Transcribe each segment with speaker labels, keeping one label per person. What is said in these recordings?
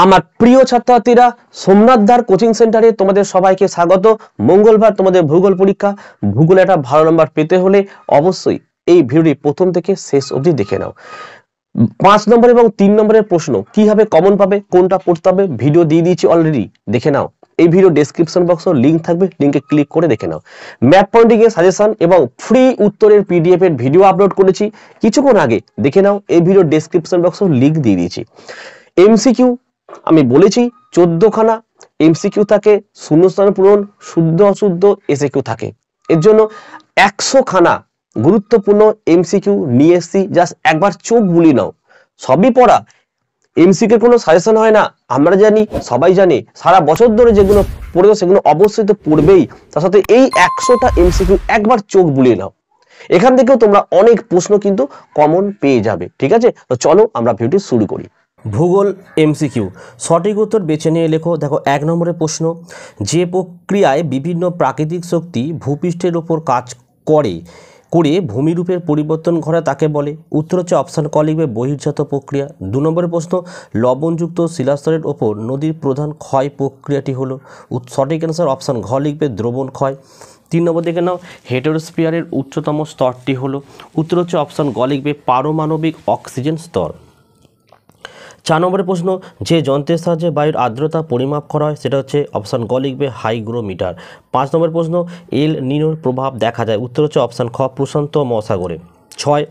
Speaker 1: আমার প্রিয় ছাত্রছাত্রীরা, সোমনাথ ধার কোচিং সেন্টারে তোমাদের সবাইকে স্বাগত। মঙ্গলবার তোমাদের ভূগোল পরীক্ষা। ভূগোলে একটা ভালো নাম্বার পেতে হলে অবশ্যই এই ভিডিওটি প্রথম থেকে শেষ অবধি দেখে নাও। 5 নম্বর এবং 3 নম্বরের প্রশ্ন কিভাবে কমন পাবে, কোনটা পড়তে হবে, ভিডিও দিয়ে দিয়েছি অলরেডি, দেখে নাও। এই ভিডিও ডেসক্রিপশন বক্সে লিংক থাকবে, লিংকে ক্লিক করে দেখে নাও। ম্যাপ পয়েন্টিং এর সাজেশন এবং ফ্রি উত্তরের পিডিএফ এর ভিডিও আপলোড করেছি কিছুক্ষণ আগে, দেখে নাও। এই ভিডিও ডেসক্রিপশন বক্সে লিংক দিয়ে দিয়েছি। এমসিকিউ আমি বলেছি 14 খানা এমসিকিউ থাকে, শূন্যস্থান পূরণ, শুদ্ধ অশুদ্ধ এসএকিউ থাকে। এর জন্য 100 খানা গুরুত্বপূর্ণ এমসিকিউ নিয়ে এসেছি, জাস্ট একবার চোখ বুলিয়ে নাও। সবই পড়া, এমসিকিউ কোনো সাজেশন হয় না, আমরা জানি, সবাই জানে। সারা বছর ধরে যেগুলো পড়েছো সেগুলো অবশ্যই তো পড়বেই, তার সাথে এই 100টা এমসিকিউ একবার চোখ বুলিয়ে নাও। এখান থেকেও তোমরা অনেক প্রশ্ন কিন্তু কমন পেয়ে যাবে। ঠিক আছে, তো চলো আমরা ভিডিওটি শুরু করি।
Speaker 2: ভূগোল এমসিকিউ সঠিক উত্তর বেছে নিয়ে লেখো। দেখো 1 নম্বরের প্রশ্ন, যে প্রক্রিয়ায় বিভিন্ন প্রাকৃতিক শক্তি ভূপৃষ্ঠের উপর কাজ করে ভূমিরূপের পরিবর্তন ঘটায় তাকে বলে। উত্তর হচ্ছে অপশান ক লিখবে বহির্জাত প্রক্রিয়া। 2 নম্বরের প্রশ্ন, লবণযুক্ত শিলাস্তরের ওপর নদীর প্রধান ক্ষয় প্রক্রিয়াটি হলো। সঠিক অ্যান্সার অপশান ঘ লিখবে দ্রবণ ক্ষয়। 3 নম্বর দেখে নাও, হেটেরোস্ফিয়ারের উচ্চতম স্তরটি হলো। উত্তর হচ্ছে অপশান গ লিখবে পারমাণবিক অক্সিজেন স্তর। 4 নম্বরের প্রশ্ন, যে যন্ত্রের সাহায্যে বায়ুর আর্দ্রতা পরিমাপ করা হয় সেটা হচ্ছে অপশান গ লিখবে হাইগ্রোমিটার। 5 নম্বরের প্রশ্ন, এল নিনোর প্রভাব দেখা যায়। উত্তর হচ্ছে অপশান খ প্রশান্ত মহাসাগরে। 6,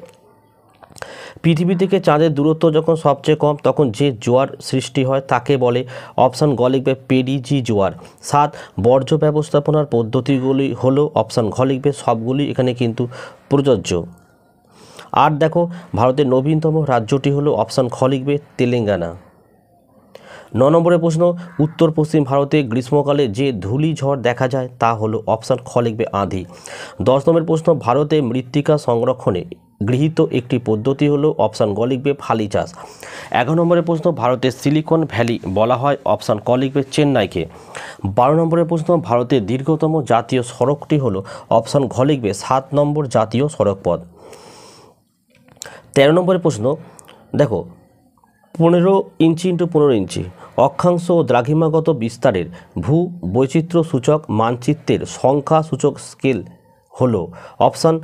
Speaker 2: পৃথিবী থেকে চাঁদের দূরত্ব যখন সবচেয়ে কম তখন যে জোয়ার সৃষ্টি হয় তাকে বলে। অপশান গ লিখবে পেরিজি জোয়ার। 7, বর্জ্য ব্যবস্থাপনার পদ্ধতিগুলি হলো। অপশান ঘ লিখবে সবগুলি এখানে কিন্তু প্রযোজ্য। 8, দেখো ভারতের নবীনতম রাজ্যটি হলো। অপশান খ লিখবে তেলেঙ্গানা। 9 নম্বরের প্রশ্ন, উত্তর পশ্চিম ভারতে গ্রীষ্মকালে যে ধূলিঝড় দেখা যায় তা হলো। অপশান খ লিখবে আঁধি। 10 নম্বরের প্রশ্ন, ভারতে মৃত্তিকা সংরক্ষণে গৃহীত একটি পদ্ধতি হলো। অপশান গ লিখবে ফালি চাষ। 11 নম্বরের প্রশ্ন, ভারতের সিলিকন ভ্যালি বলা হয়। অপশান ক লিখবে চেন্নাইকে। 12 নম্বরের প্রশ্ন, ভারতের দীর্ঘতম জাতীয় সড়কটি হলো। অপশান ঘ লিখবে 7 নম্বর জাতীয় সড়কপথ। 13 নম্বরের প্রশ্ন, দেখো 15 ইঞ্চি ইন্টু 15 ইঞ্চি অক্ষাংশ ও দ্রাঘিমাগত বিস্তারের ভূ বৈচিত্র্য সূচক মানচিত্রের সংখ্যা সূচক স্কেল হলো। অপশান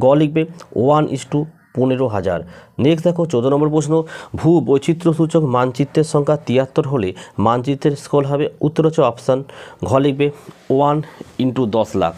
Speaker 2: গ লিখবে 1:15,000। নেক্সট দেখো 14 নম্বর প্রশ্ন, ভূ বৈচিত্র্য সূচক মানচিত্রের সংখ্যা 73 হলে মানচিত্রের স্কেল হবে। উত্তর হচ্ছে অপশান ঘ লিখবে 1:10 লাখ।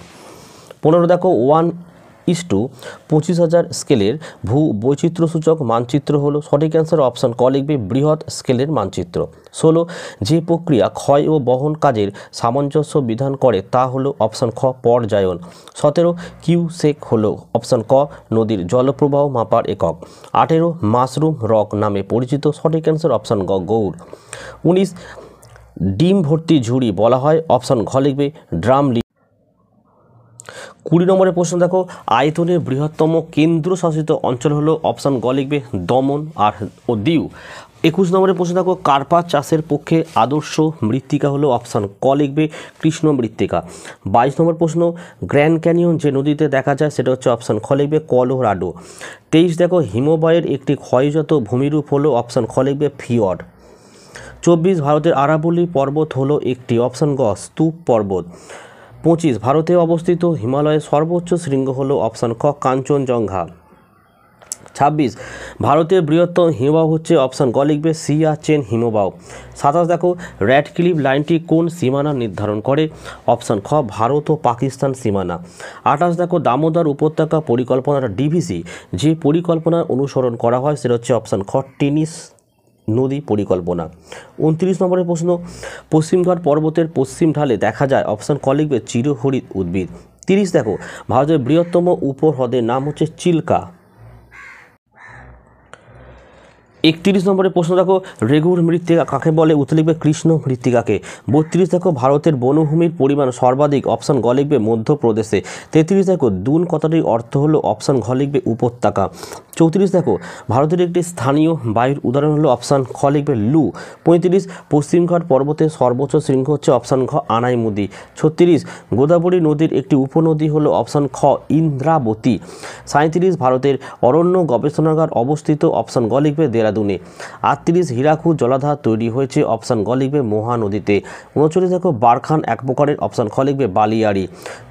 Speaker 2: 15 দেখো 1:25,000 স্কেলের ভূ বৈচিত্র্য সূচক মানচিত্র হলো। সঠিক অ্যান্সার অপশান ক লিখবে বৃহৎ স্কেলের মানচিত্র। 16, যে প্রক্রিয়া ক্ষয় ও বহন কাজের সামঞ্জস্য বিধান করে তা হলো। অপশান খ পর্যায়ন। 17, কিউসেক হলো। অপশান ক নদীর জলপ্রবাহ মাপার একক। 18, মাশরুম রক নামে পরিচিত। সঠিক অ্যান্সার অপশান গ গৌড়। 19, ডিম ভর্তি ঝুড়ি বলা হয়। অপশান ঘ লিখবে ড্রাম। 20 নম্বরের প্রশ্ন, দেখো আয়তনের বৃহত্তম কেন্দ্রশাসিত অঞ্চল হলো। অপশান গ লিখবে দমন ও দিউ। 21 নম্বরের প্রশ্ন, দেখো কার্পাস চাষের পক্ষে আদর্শ মৃত্তিকা হলো। অপশান ক লিখবে কৃষ্ণ মৃত্তিকা। 22 নম্বর প্রশ্ন, গ্র্যান্ড ক্যানিয়ন যে নদীতে দেখা যায় সেটা হচ্ছে। অপশান খ লিখবে কলোরাডো। 23, দেখো হিমবাহের একটি ক্ষয়জাত ভূমিরূপ হলো। অপশান খ লিখবে ফিয়র্ড। 24, ভারতের আরাবল্লী পর্বত হলো একটি। অপশান গ স্তূপ পর্বত। 25, ভারতে অবস্থিত হিমালয়ের সর্বোচ্চ শৃঙ্গ হলো। অপশান ক কাঞ্চনজঙ্ঘা। 26, ভারতের বৃহত্তম হিমবাহ হচ্ছে। অপশান গ লিখবে সিয়াচেন হিমবাহ। 27, দেখো র্যাডক্লিফ লাইনটি কোন সীমানা নির্ধারণ করে। অপশান খ ভারত ও পাকিস্তান সীমানা। 28, দেখো দামোদর উপত্যকা পরিকল্পনার ডিভিসি যে পরিকল্পনা অনুসরণ করা হয় সেটা হচ্ছে। অপশান খ টেনিস নদী পরিকল্পনা। 29 নম্বরের প্রশ্ন, পশ্চিমঘাট পর্বতের পশ্চিম ঢালে দেখা যায়। অপশান ক লিখবে চিরহরিৎ উদ্ভিদ। 30, দেখো ভারতের বৃহত্তম উপহ্রদের নাম হচ্ছে চিল্কা। 31 নম্বরের প্রশ্ন, দেখো রেগুর মৃত্তিকা কাকে বলে। উত্তর লিখবে কৃষ্ণ মৃত্তিকাকে। 32, দেখো ভারতের বনভূমির পরিমাণ সর্বাধিক। অপশান গ লিখবে মধ্যপ্রদেশে। 33, দেখো দুন কথাটির অর্থ হলো। অপশান ঘ লিখবে উপত্যকা। 34, দেখো ভারতের একটি স্থানীয় বায়ুর উদাহরণ হলো। অপশান খ লিখবে লু। 35, পশ্চিমঘাট পর্বতের সর্বোচ্চ শৃঙ্গ হচ্ছে। অপশান ঘ আনাইমুদি। 36, গোদাবরী নদীর একটি উপনদী হলো। অপশান খ ইন্দ্রাবতী। 37, ভারতের অরণ্য গবেষণাগার অবস্থিত। অপশান গ লিখবে দেরাদুন। দেরাদুনে। 38 হীরাকুদ জলাধার তৈরি হয়েছে অপশান গ লিখবে মহানদীতে। 39 দেখো বারখান এক প্রকারের অপশান খ লিখবে বালিয়াড়ি।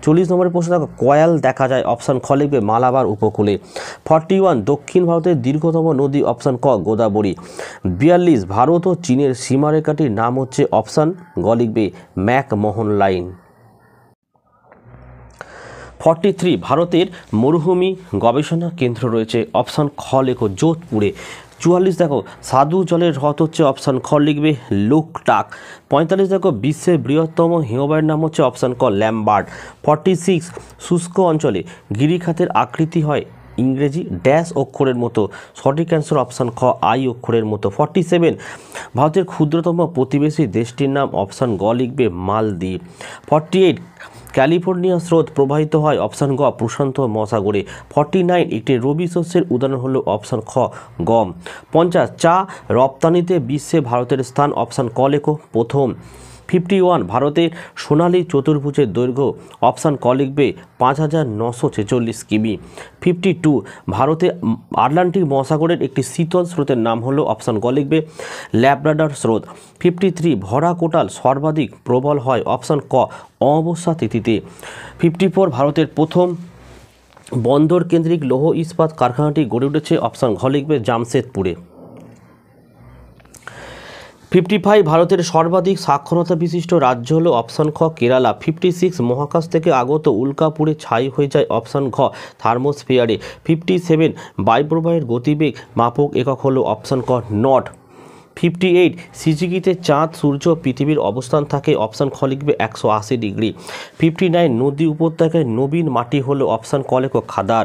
Speaker 2: 40 নম্বরের প্রশ্ন দেখো কয়াল দেখা যায় অপশান খ লিখবে মালাবার উপকূলে। 41 দক্ষিণ ভারতের দীর্ঘতম নদী অপশান ক গোদাবরী। 42 ভারত ও চীনের সীমারেখাটির নাম হচ্ছে অপশান গ লিখবে ম্যাকমোহন লাইন। 43 ভারতের মরুভূমি গবেষণা কেন্দ্র রয়েছে অপশান খ লেখো যোধপুরে। 44 দেখো সাধু জলের হ্রদ হচ্ছে অপশান খ লিখবে লোকটাক। 45 দেখো বিশ্বের বৃহত্তম হিমবাহের নাম হচ্ছে অপশান ক ল্যাম্বার্ট। 46 শুষ্ক অঞ্চলে গিরিখাতের আকৃতি হয় ইংরেজি ড্যাশ অক্ষরের মতো। সঠিক অ্যান্সার অপশান খ আই অক্ষরের মতো। 47 ভারতের ক্ষুদ্রতম প্রতিবেশী দেশটির নাম অপশান গ লিখবে মালদ্বীপ। 48 ক্যালিফোর্নিয়া স্রোত প্রবাহিত হয় অপশান গ প্রশান্ত মহাসাগরে। 49 একটি রবি শস্যের উদাহরণ হলো অপশান খ গম। 50 চা রপ্তানিতে বিশ্বে ভারতের স্থান অপশান ক লেখো প্রথম। 51 ভারতের সোনালী চতুর্ভুজের দৈর্ঘ্য অপশান ক লিখবে 5946 কিমি। 52 ভারতে আটলান্টিক মহাসাগরের একটি শীতল স্রোতের নাম হলো অপশান গ লিখবে ল্যাব্রাডর স্রোত। 53 ভরা কোটাল সর্বাধিক প্রবল হয় অপশান ক অমাবস্যা তিথিতে। 54 ভারতের প্রথম বন্দর কেন্দ্রিক লৌহ ইস্পাত কারখানাটি গড়ে উঠেছে অপশান ঘ লিখবে জামশেদপুরে। 55 ভারতের সর্বাধিক সাক্ষরতা বিশিষ্ট রাজ্য হলো অপশান খ কেরালা। 56 মহাকাশ থেকে আগত উল্কাপুরে ছাই হয়ে যায় অপশান ঘ থার্মোস্ফিয়ারে। 57 বায়ুপ্রবাহের গতিবেগ মাপক একক হলো অপশান ক নট। 58 সিজিকিতে চাঁদ সূর্য পৃথিবীর অবস্থান থাকে অপশান খ লিখবে 180 ডিগ্রি। 59 নদী উপত্যকায় নবীন মাটি হলো অপশান ক লেখো খাদার।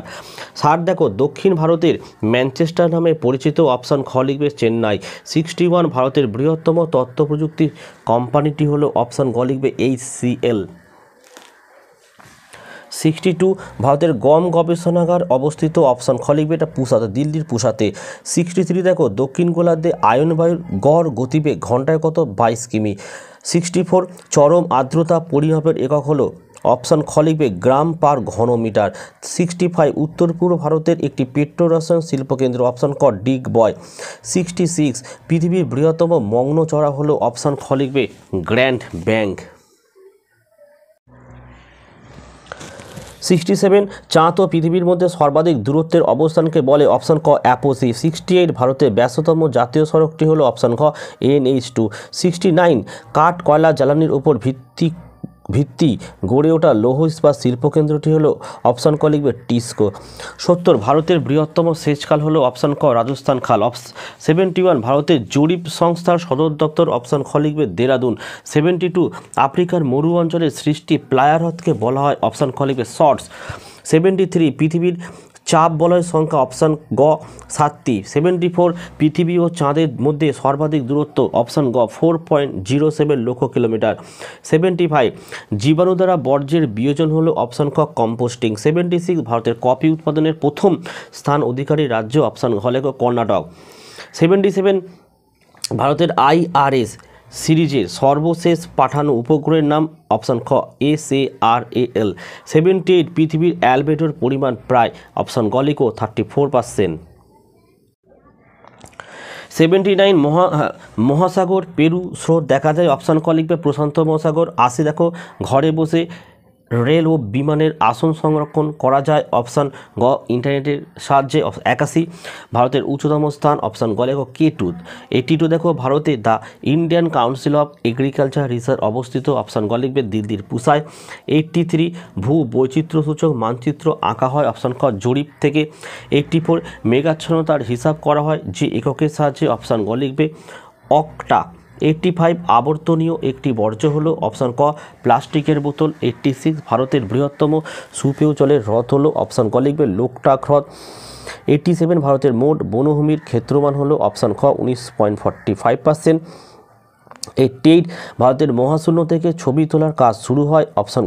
Speaker 2: 60 দেখো দক্ষিণ ভারতের ম্যানচেস্টার নামে পরিচিত অপশান খ লিখবে চেন্নাই। 61 ভারতের বৃহত্তম তথ্য প্রযুক্তি কোম্পানিটি হলো অপশান গ লিখবে HCL। 62 ভারতের গম গবেষণাগার অবস্থিত অপশান খ লিখবে এটা পুসাতে দিল্লির পুসাতে। 63 দেখো দক্ষিণ গোলার্ধে আয়নবায়ুর গড় গতিবেগ ঘন্টায় কত 22 কিমি। 64 চরম আর্দ্রতা পরিমাপের একক হলো অপশান খ লিখবে গ্রাম পার ঘনমিটার। 65 উত্তর পূর্ব ভারতের একটি পেট্রোরসায়ন শিল্পকেন্দ্র অপশান ক ডিগবয়। 66 পৃথিবীর বৃহত্তম মগ্ন চড়া হলো অপশান খ লিখবে গ্র্যান্ড ব্যাংক। 67 চাঁদ ও পৃথিবীর মধ্যে সর্বাধিক দূরত্বের অবস্থানকে বলে অপশান ক অ্যাপোসি। 68 ভারতের ব্যস্ততম জাতীয় সড়কটি হলো অপশান খ NH2। 69 কাঠ কয়লা জ্বালানির উপর ভিত্তি গড়ে ওঠা লৌহ ইস্পাত শিল্পকেন্দ্রটি হলো অপশান ক লিখবে টিস্কো। 70 ভারতের বৃহত্তম সেচখাল হলো অপশান ক রাজস্থান খাল। 71 ভারতের জরিপ সংস্থার সদর দপ্তর অপশান খ লিখবে দেরাদুন। 72 আফ্রিকার মরু অঞ্চলের সৃষ্টি প্লায়ার হ্রদকে বলা হয় অপশান খ লিখবে শর্টস। 73 পৃথিবীর চাপ বলয়ের সংখ্যা অপশান গ 7টি। 74 পৃথিবী ও চাঁদের মধ্যে সর্বাধিক দূরত্ব অপশান গ 4.07 লক্ষ কিলোমিটার। 75 জীবাণু দ্বারা বর্জ্যের বিয়োজন হলো অপশান খ কম্পোস্টিং। 76 ভারতের কফি উৎপাদনের প্রথম স্থান অধিকারী রাজ্য অপশান ঘ লেখো কর্ণাটক। 77 ভারতের IRS সিরিজের সর্বশেষ পাঠানো উপগ্রহের নাম অপশান খ SARAL। 78 পৃথিবীর অ্যালবেডোর পরিমাণ প্রায় অপশান গ লিখো 34%। 79 মহাসাগর পেরু স্রোত দেখা যায় অপশান ক লিখবে প্রশান্ত মহাসাগর। 80 দেখো ঘরে বসে রেল ও বিমানের আসন সংরক্ষণ করা যায় অপশান গ ইন্টারনেটের সাহায্যে। 81 ভারতের উচ্চতম স্থান অপশান গ লেখো K2। 82 দেখো ভারতে the Indian council of agriculture research অবস্থিত অপশান গ লিখবে দিল্লির পুসায়। 83 ভূ বৈচিত্র্যসূচক মানচিত্র আঁকা হয় অপশান খ জরিপ থেকে। 84 মেঘাচ্ছন্নতার হিসাব করা হয় যে এককের সাহায্যে অপশান গ লিখবে অক্টা। 85 আবর্তনীয় একটি বর্জ্য হলো অপশান ক প্লাস্টিকের বোতল। 86 ভারতের বৃহত্তম সুপেয় জলের হ্রদ হলো অপশান ক লিখবে লোকটাক হ্রদ। 87 ভারতের মোট বনভূমির ক্ষেত্রমান হলো অপশান খ 19.45%। 88 ভারতের মহাশূন্য থেকে ছবি তোলার কাজ শুরু হয় অপশান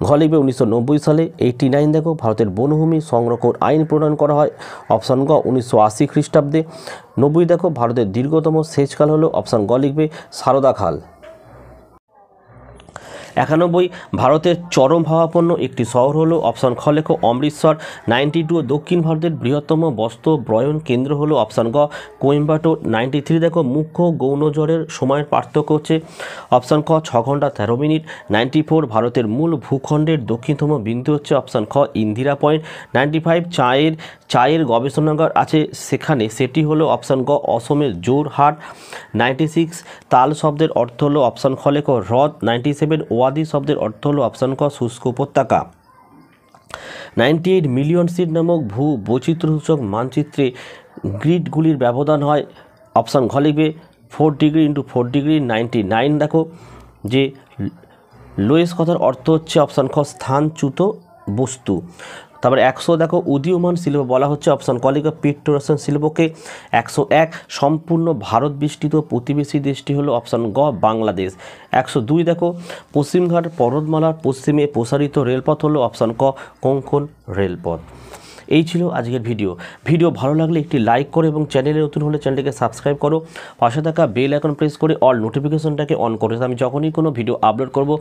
Speaker 2: ঘ লিখবে 1990 সালে। 89 দেখো ভারতের বনভূমি সংরক্ষণ আইন প্রণয়ন করা হয় অপশান গ 1980 খ্রিস্টাব্দে। 90 দেখো ভারতের দীর্ঘতম সেচখাল হলো অপশান গ লিখবে সারদা খাল। 91 ভারতের চরম ভাবাপন্ন একটি শহর হলো অপশন খ লেখো অমৃতসর। 92 দক্ষিণ ভারতের বৃহত্তম বস্ত্র বয়ন কেন্দ্র হলো অপশন গ কোয়েম্বাটোর। 93 দেখো মুখ্য গৌণজ্বরের সময়ের পার্থক্য হচ্ছে অপশন খ 6 ঘন্টা 13 মিনিট। 94 ভারতের মূল ভূখণ্ডের দক্ষিণতম বিন্দু হচ্ছে অপশন খ ইন্দিরা পয়েন্ট। 95 চায়ের গবেষণাগার আছে সেখানে, সেটি হলো অপশন গ অসমের জোরহাট। 96 তাল শব্দের অর্থ হলো অপশন খ লেখো হ্রদ। 97 ওয়াদি শব্দের অর্থ হলো অপশন ক শুষ্ক উপত্যকা। 98 মিলিয়ন সিট নামক ভূ বৈচিত্র্যসূচক মানচিত্রে গ্রিডগুলির ব্যবধান হয় অপশন ঘ লিখবে 4 ডিগ্রি ইন্টু 4 ডিগ্রি। 99 দেখো যে লোয়েস কথার অর্থ হচ্ছে অপশন খ স্থানচ্যুত বস্তু। তারপরে 100 দেখো উদীয়মান শিল্প বলা হচ্ছে অপশন ক লিখবে পেট্রোরসায়ন শিল্পকে। 101 সম্পূর্ণ ভারত বিস্তৃত প্রতিবেশী দেশটি হলো অপশন গ বাংলাদেশ। 102 দেখো পশ্চিমঘাট পর্বতমালার পশ্চিমে প্রসারিত রেলপথ হলো অপশন ক কোঙ্কণ রেলপথ। এই ছিল আজকের ভিডিও ভালো লাগলে একটি লাইক করো এবং চ্যানেলে নতুন হলে চ্যানেলটিকে সাবস্ক্রাইব করো, পাশে থাকা বেল আইকন প্রেস করে অল নোটিফিকেশনটাকে অন করো, আমি যখনই কোনো ভিডিও আপলোড করব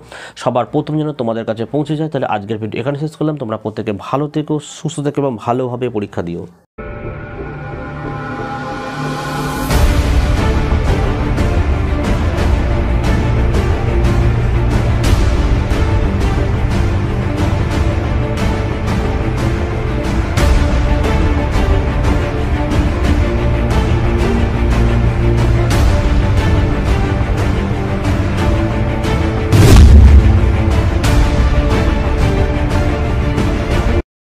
Speaker 2: সবার প্রথম যেন তোমাদের কাছে পৌঁছে যায়। তাহলে আজকের ভিডিও এখানে শেষ করলাম। তোমরা প্রত্যেকে ভালো থেকো, সুস্থ থেকো এবং ভালোভাবে পরীক্ষা দিও।